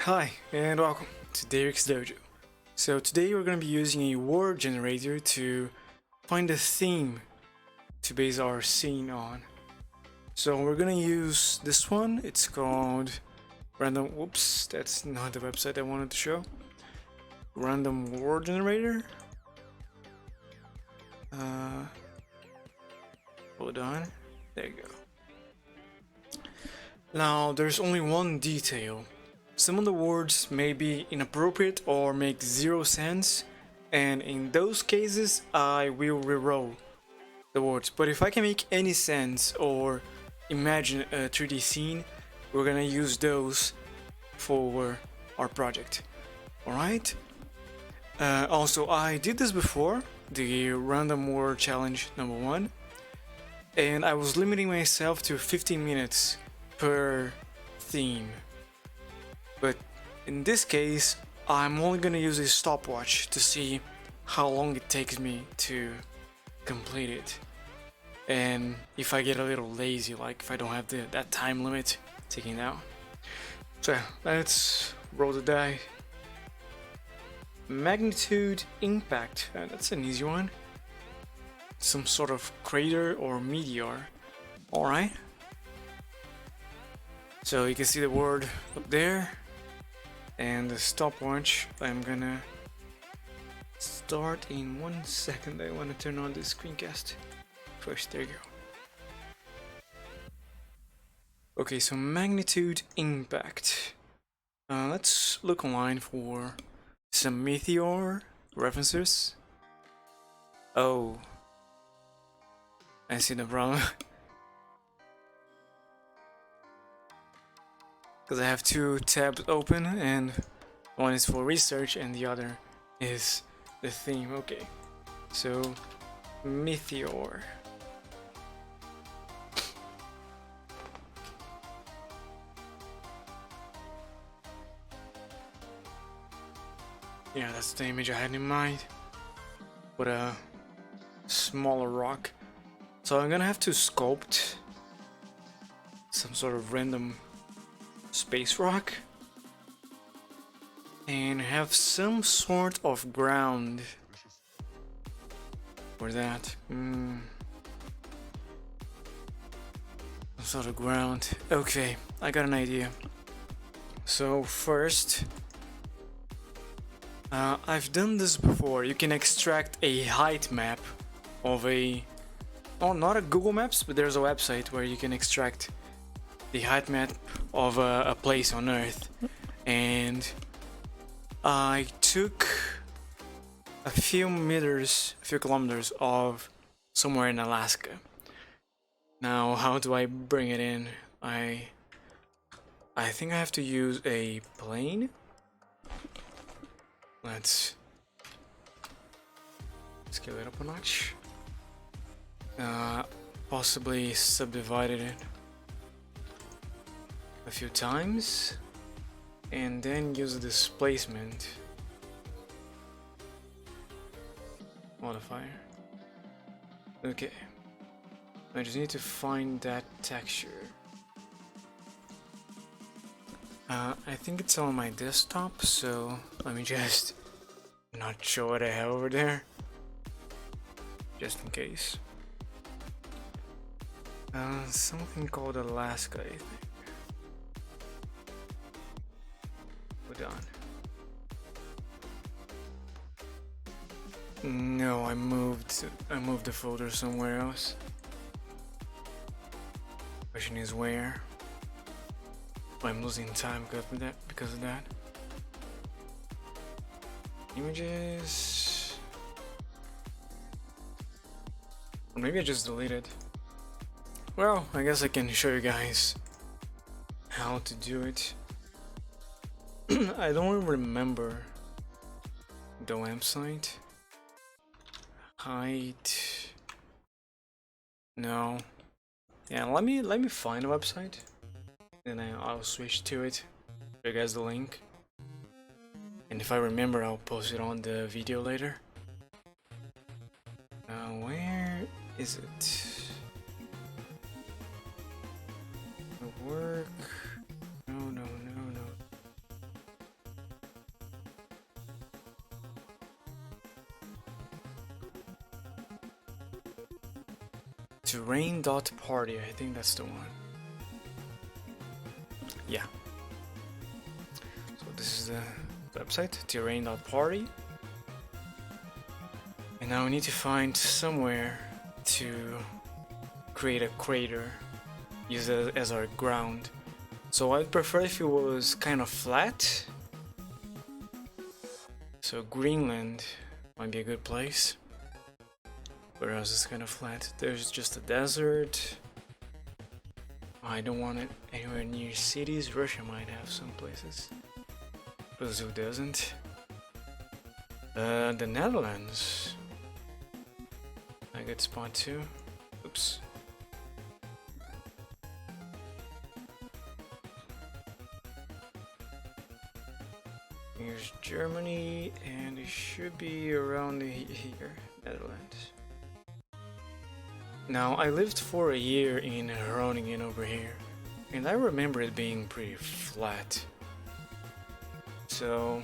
Hi and welcome to Daerik's Dojo. So today we're going to be using a word generator to find a theme to base our scene on. So we're going to use this one. It's called random, whoops, that's not the website I wanted to show. Random word generator. Hold on, there you go. Now there's only one detail. Some of the words may be inappropriate or make zero sense, and in those cases I will reroll the words. But if I can make any sense or imagine a 3D scene, we're gonna use those for our project. Alright? Also, I did this before, the random word challenge number 1, and I was limiting myself to 15 minutes per theme. But in this case, I'm only gonna use a stopwatch to see how long it takes me to complete it. And if I get a little lazy, like if I don't have that time limit taken out. So yeah, let's roll the die. Magnitude impact, that's an easy one. Some sort of crater or meteor. Alright. So you can see the word up there. And the stopwatch, I'm gonna start in 1 second. I want to turn on the screencast first. There you go. Okay, so magnitude impact. Let's look online for some meteor references. Oh, I see the problem. Because I have two tabs open, and one is for research and the other is the theme. Okay, so meteor. Yeah, that's the image I had in mind, with a smaller rock. So I'm gonna have to sculpt some sort of random space rock and have some sort of ground for that. Some sort of ground. Okay, I got an idea. So first, I've done this before. You can extract a height map of not a Google Maps, but there's a website where you can extract the height map of a place on Earth, and I took a few kilometers of somewhere in Alaska. Now, how do I bring it in? I think I have to use a plane. Let's scale it up a notch. Possibly subdivided it a few times, and then use the displacement modifier. Okay, I just need to find that texture. I think it's on my desktop, so let me just not show what I have over there, just in case. Something called Alaska, I think. No, I moved the folder somewhere else. Question is where? I'm losing time because of that. Images. Or maybe I just deleted. Well, I guess I can show you guys how to do it. I don't remember the website. Height. No. Yeah, let me find a website, and I'll switch to it. Show you guys the link. And if I remember, I'll post it on the video later. Where is it? The work. No. Terrain.party, I think that's the one. Yeah. So this is the website, terrain.party. And now we need to find somewhere to create a crater, use it as our ground. So I'd prefer if it was kind of flat. So Greenland might be a good place. Where else is kind of flat? There's just a desert. I don't want it anywhere near cities. Russia might have some places. Brazil doesn't. The Netherlands. A good spot too. Oops. Here's Germany, and it should be around here, Netherlands. Now, I lived for a year in Groningen over here, and I remember it being pretty flat. So,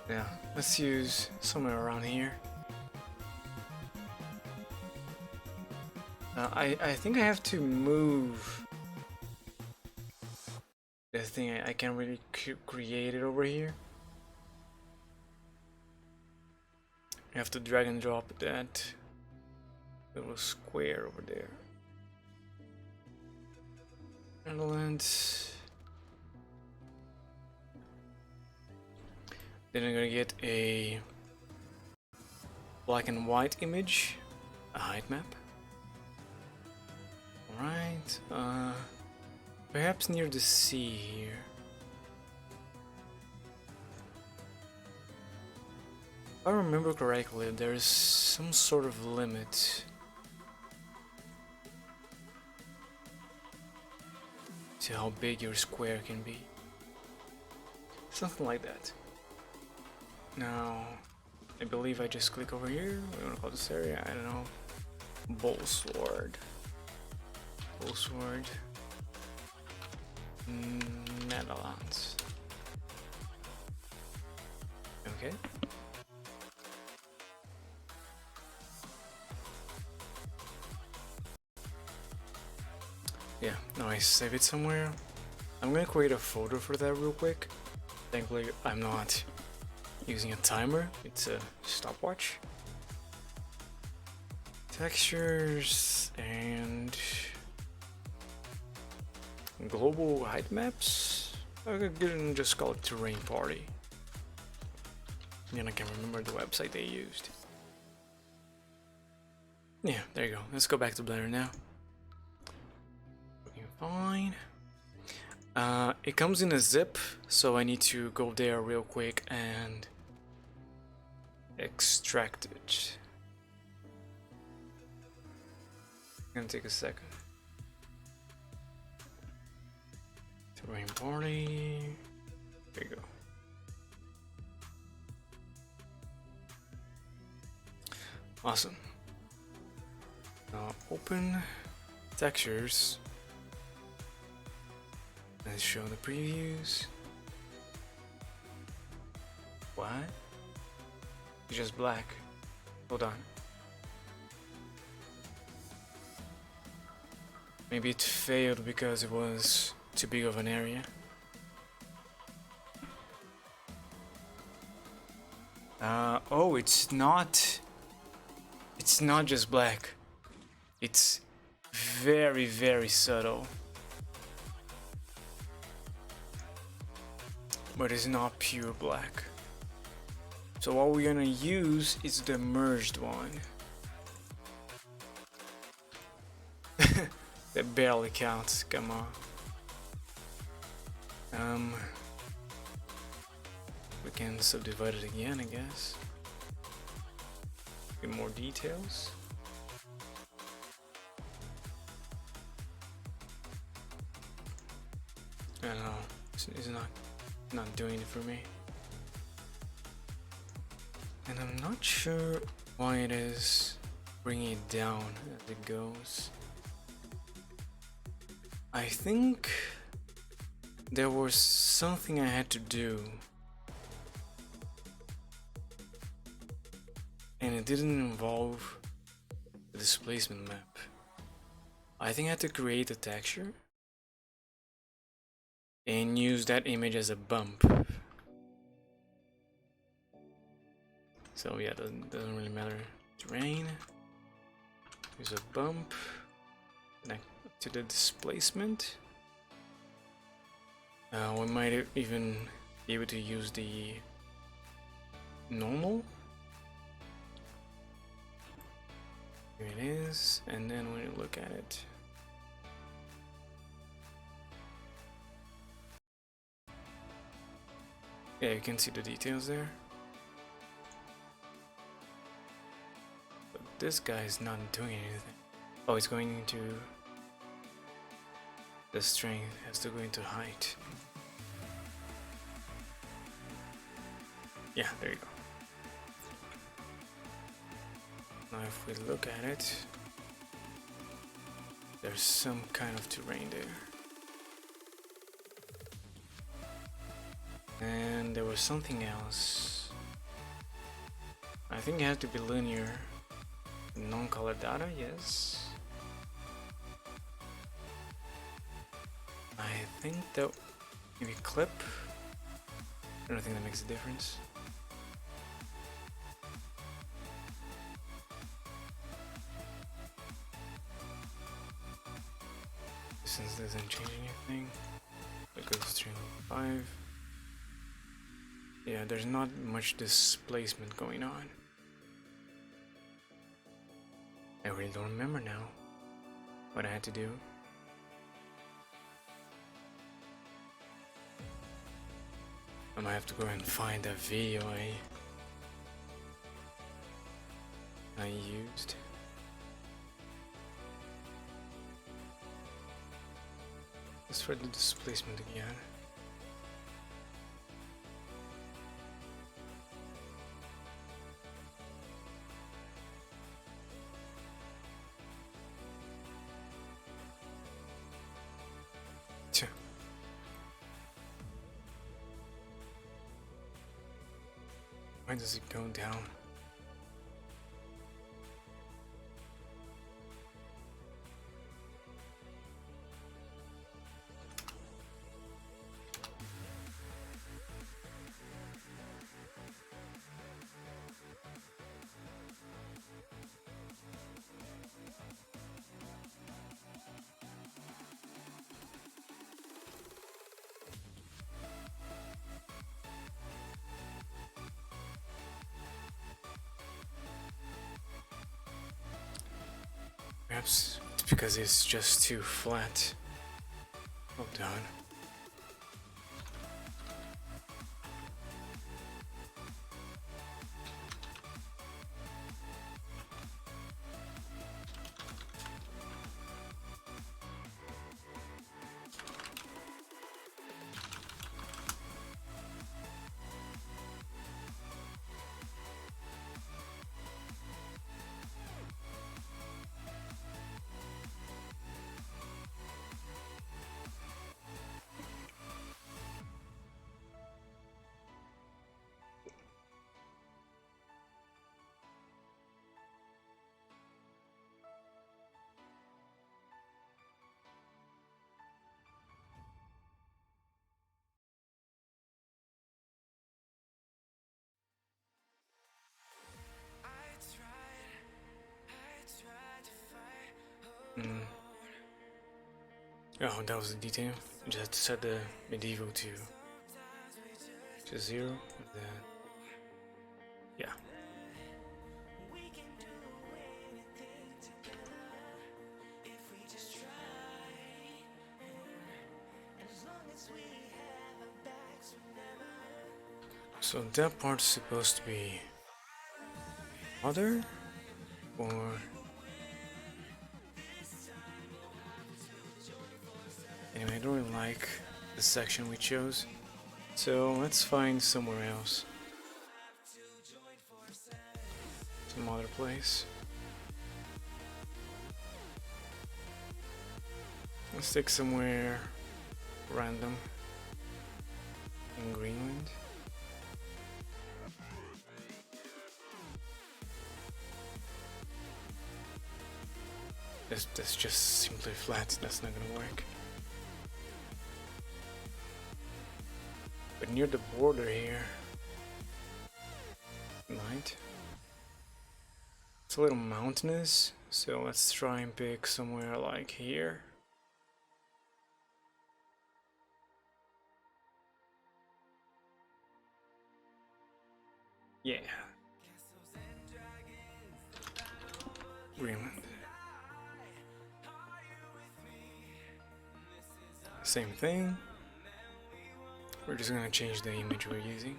yeah, let's use somewhere around here. I think I have to move the thing. I can't really create it over here. I have to drag and drop that little square over there. Netherlands. Then I'm gonna get a black and white image, a height map. Alright, perhaps near the sea here. If I remember correctly, there's some sort of limit to how big your square can be. Something like that. Now, I believe I just click over here. What do you want to call this area? I don't know. Bolsward. Bolsward. Netherlands. Okay. Yeah, now I save it somewhere. I'm gonna create a photo for that real quick. Thankfully, I'm not using a timer, it's a stopwatch. Textures and global height maps. I could just call it terrain party. Then I can remember the website they used. Yeah, there you go. Let's go back to Blender now. Looking fine. It comes in a zip, so I need to go there real quick and extract it. Gonna take a second. Terrain party. There you go. Awesome. Now open textures. Let's show the previews. What? It's just black. Hold on. Maybe it failed because it was too big of an area. Oh, it's not just black. It's very, very subtle. But it's not pure black. So what we're gonna use is the merged one. That barely counts, come on. We can subdivide it again, I guess. Get more details. I don't know, it's not doing it for me. And I'm not sure why it is bringing it down as it goes. I think there was something I had to do, and it didn't involve displacement map. I think I had to create a texture and use that image as a bump. So yeah, doesn't really matter. Terrain. Use a bump. Connect to the displacement. We might even be able to use the normal. Here it is, and then when you look at it, yeah, you can see the details there. But this guy is not doing anything. Oh, it's going into the strength, has to go into height. Yeah, there you go. Now if we look at it, there's some kind of terrain there. And there was something else. I think it had to be linear. Non-color data, yes. I think that maybe clip. I don't think that makes a difference. Since this doesn't change anything, it goes to 5. Yeah, there's not much displacement going on. I really don't remember now what I had to do. I might have to go and find that video I used. Let's try the displacement again. Why does it go down? Perhaps it's because it's just too flat. Well done. Oh, that was the detail. You just had to set the medieval to 0. And then, yeah. So that part's supposed to be other, or anyway, I don't really like the section we chose, so let's find somewhere else, some other place. Let's take somewhere random in Greenland. that's just simply flat. That's not gonna work. But near the border here, might. It's a little mountainous, so let's try and pick somewhere like here. Yeah. Greenland. Same thing. We're just gonna change the image we're using.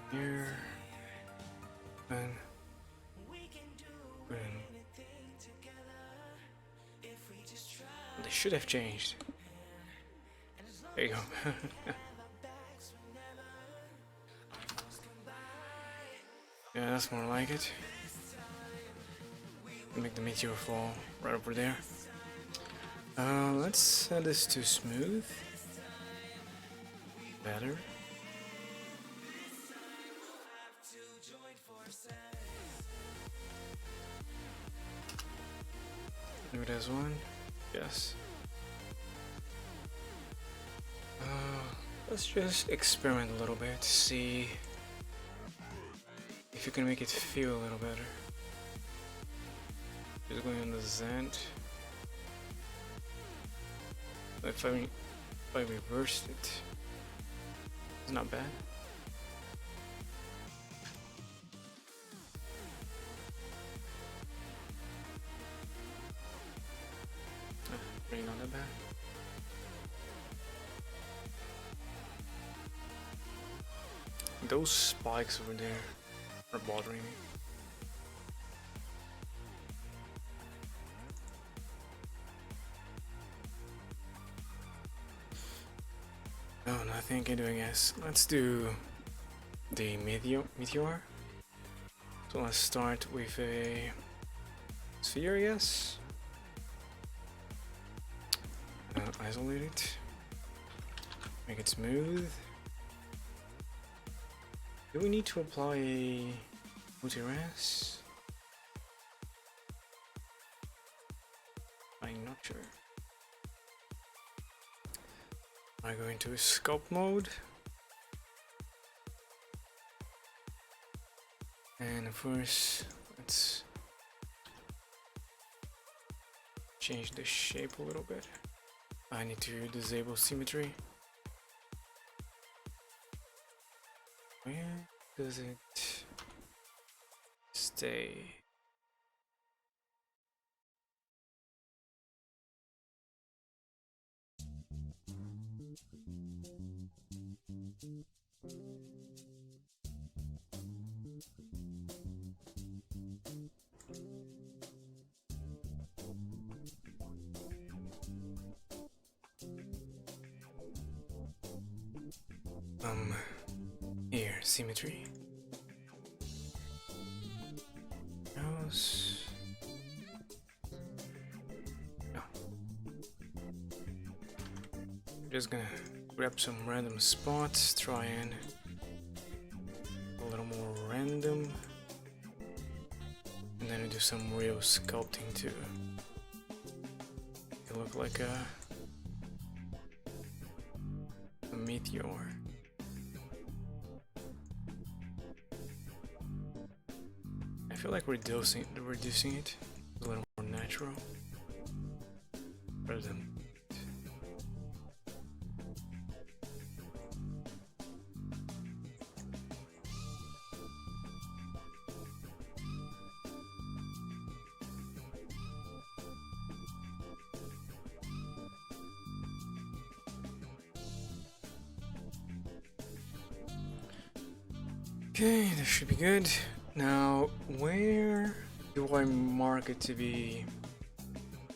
Here. And they should have changed. There you go. Yeah, that's more like it. Make the meteor fall right over there. Let's set this to smooth. Better. Leave it as one. Yes. Let's just experiment a little bit, see if you can make it feel a little better. Just going on the Zend. If I reversed it, it's not bad. Really not that bad. Those spikes over there are bothering me. No, nothing can do, I guess. Let's do the meteor. So let's start with a sphere, I guess. Isolate it. Make it smooth. Do we need to apply a multi-res? I'm not sure. I go into sculpt mode. And first, let's change the shape a little bit. I need to disable symmetry. Where does it stay? Here, symmetry. Mouse. No. Just gonna grab some random spots, try and a little more random, and then we do some real sculpting to look like a meteor. I feel like reducing it a little more natural rather than. Okay, that should be good. Now, where do I mark it to be